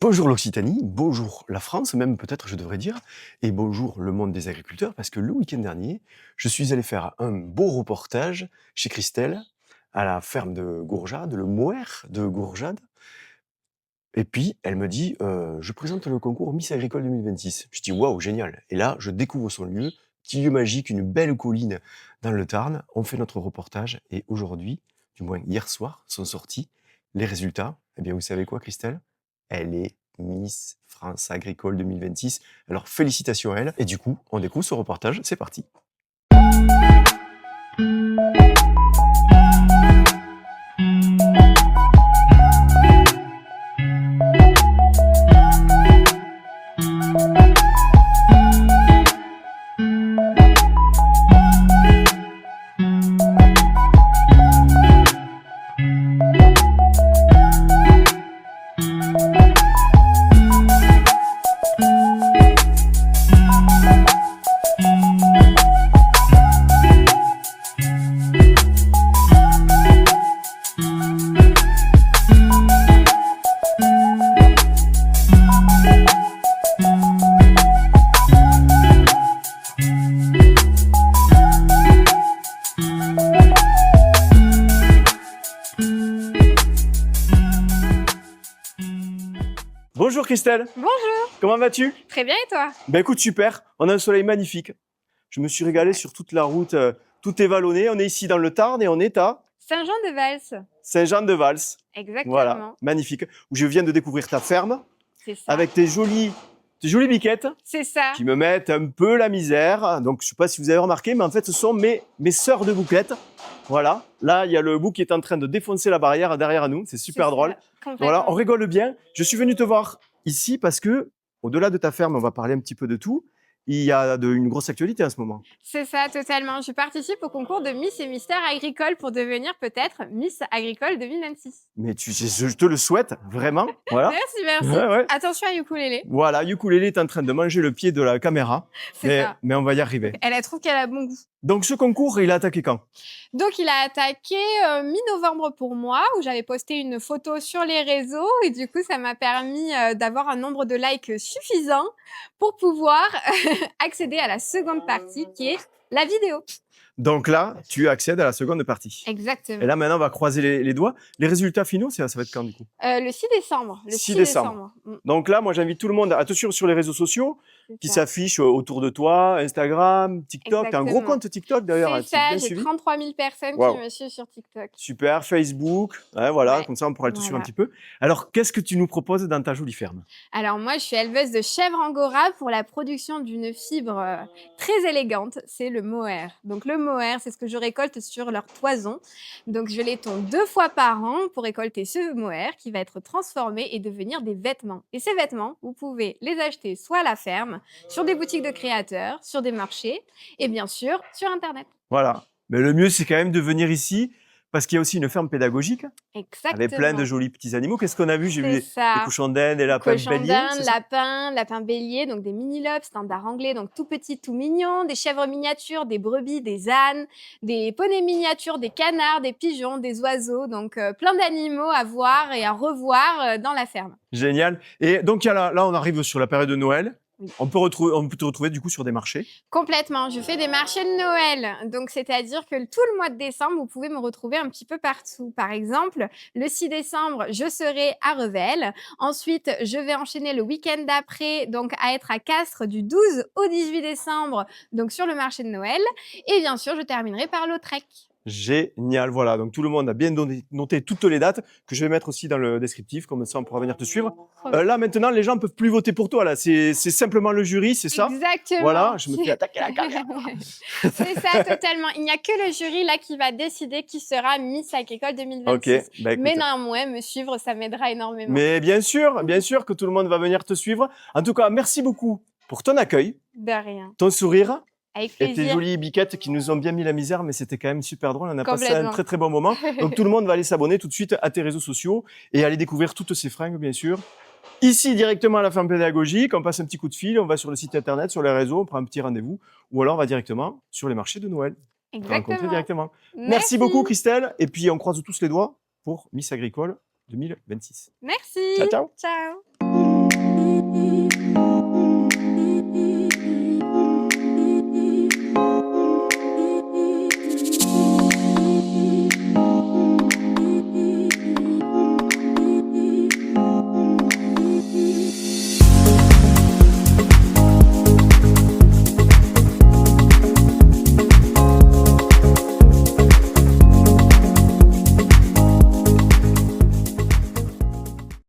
Bonjour l'Occitanie, bonjour la France, même peut-être je devrais dire, et bonjour le monde des agriculteurs, parce que le week-end dernier, je suis allé faire un beau reportage chez Christelle, à la ferme de Gourjade, le Moër de Gourjade. Et puis, elle me dit, je présente le concours Miss Agricole 2026. Je dis, waouh, génial. Et là, je découvre son lieu, petit lieu magique, une belle colline dans le Tarn. On fait notre reportage, et aujourd'hui, du moins hier soir, sont sortis les résultats. Eh bien, vous savez quoi, Christelle? Elle est Miss France Agricole 2026. Alors, félicitations à elle. Et du coup, on découvre ce reportage. C'est parti. Bonjour Christelle. Bonjour. Comment vas-tu? Très bien et toi? Ben écoute, super. On a un soleil magnifique. Je me suis régalé sur toute la route. Tout est vallonné. On est ici dans le Tarn et on est à Saint-Jean-de-Vals. Saint-Jean-de-Vals. Exactement. Voilà, magnifique. Où je viens de découvrir ta ferme C'est ça. avec tes jolies biquettes C'est ça. qui me mettent un peu la misère. Donc, je ne sais pas si vous avez remarqué, mais en fait, ce sont mes sœurs de bouclettes. Voilà. Là, il y a le bouc qui est en train de défoncer la barrière derrière nous. C'est super drôle. Voilà, on rigole bien. Je suis venu te voir ici parce que, au-delà de ta ferme, on va parler un petit peu de tout. Il y a une grosse actualité en ce moment. C'est ça, totalement. Je participe au concours de Miss et Mystère Agricole pour devenir peut-être Miss Agricole 2026. Mais je te le souhaite, vraiment. Voilà. Merci. Ouais. Attention à Ukulélé. Voilà, Ukulélé est en train de manger le pied de la caméra. C'est ça. Mais on va y arriver. Elle trouve qu'elle a bon goût. Donc, ce concours, il a attaqué quand? Donc, il a attaqué mi-novembre pour moi, où j'avais posté une photo sur les réseaux. Et du coup, ça m'a permis d'avoir un nombre de likes suffisant pour pouvoir accéder à la seconde partie, qui est la vidéo. Donc là, tu accèdes à la seconde partie. Exactement. Et là, maintenant, on va croiser les doigts. Les résultats finaux, ça va être quand, du coup? Le 6 décembre. Le 6 décembre. Donc là, moi, j'invite tout le monde à te suivre sur les réseaux sociaux qui s'affichent autour de toi, Instagram, TikTok. Tu as un gros compte TikTok, d'ailleurs. C'est ça, j'ai 33 000 personnes qui me suivent sur TikTok. Super, Facebook. Ouais, voilà, comme ça, on pourra te suivre un petit peu. Alors, qu'est-ce que tu nous proposes dans ta jolie ferme? Alors, moi, je suis éleveuse de chèvres angora pour la production d'une fibre très élégante. C'est le mohair. Donc, le mohair, c'est ce que je récolte sur leur toison. Donc, je les tonds 2 fois par an pour récolter ce mohair qui va être transformé et devenir des vêtements. Et ces vêtements, vous pouvez les acheter soit à la ferme, sur des boutiques de créateurs, sur des marchés et bien sûr sur Internet. Voilà. Mais le mieux, c'est quand même de venir ici parce qu'il y a aussi une ferme pédagogique. Exactement. Avec plein de jolis petits animaux. Qu'est-ce qu'on a vu? J'ai vu des cochons d'Inde, des lapins béliers. Cochons d'Inde, lapins béliers, donc des mini-lops, standard anglais, donc tout petits, tout mignons, des chèvres miniatures, des brebis, des ânes, des poneys miniatures, des canards, des pigeons, des oiseaux, donc plein d'animaux à voir et à revoir dans la ferme. Génial. Et donc là, on arrive sur la période de Noël. Oui. On peut te retrouver du coup sur des marchés? Complètement. Je fais des marchés de Noël. Donc, c'est-à-dire que tout le mois de décembre, vous pouvez me retrouver un petit peu partout. Par exemple, le 6 décembre, je serai à Revel. Ensuite, je vais enchaîner le week-end d'après, donc à être à Castres du 12 au 18 décembre, donc sur le marché de Noël. Et bien sûr, je terminerai par Lautrec. Génial, voilà. Donc tout le monde a bien noté toutes les dates que je vais mettre aussi dans le descriptif, comme ça on pourra venir te suivre. Là maintenant, les gens peuvent plus voter pour toi. Là, c'est simplement le jury, c'est ça? Exactement. Voilà, je me fais attaquer la caméra. C'est ça, totalement. Il n'y a que le jury là qui va décider qui sera Miss Agricole 2026. Okay, bah, mais néanmoins, me suivre, ça m'aidera énormément. Mais bien sûr que tout le monde va venir te suivre. En tout cas, merci beaucoup pour ton accueil. De rien. Ton sourire. Avec plaisir. Et tes jolies biquettes qui nous ont bien mis la misère, mais c'était quand même super drôle. On a passé un très très bon moment. Donc tout le monde va aller s'abonner tout de suite à tes réseaux sociaux et aller découvrir toutes ces fringues, bien sûr. Ici, directement à la ferme pédagogique, on passe un petit coup de fil, on va sur le site internet, sur les réseaux, on prend un petit rendez-vous, ou alors on va directement sur les marchés de Noël. Rencontrer directement. Merci beaucoup, Christelle. Et puis on croise tous les doigts pour Miss Agricole 2026. Merci. Ciao, ciao. Ciao.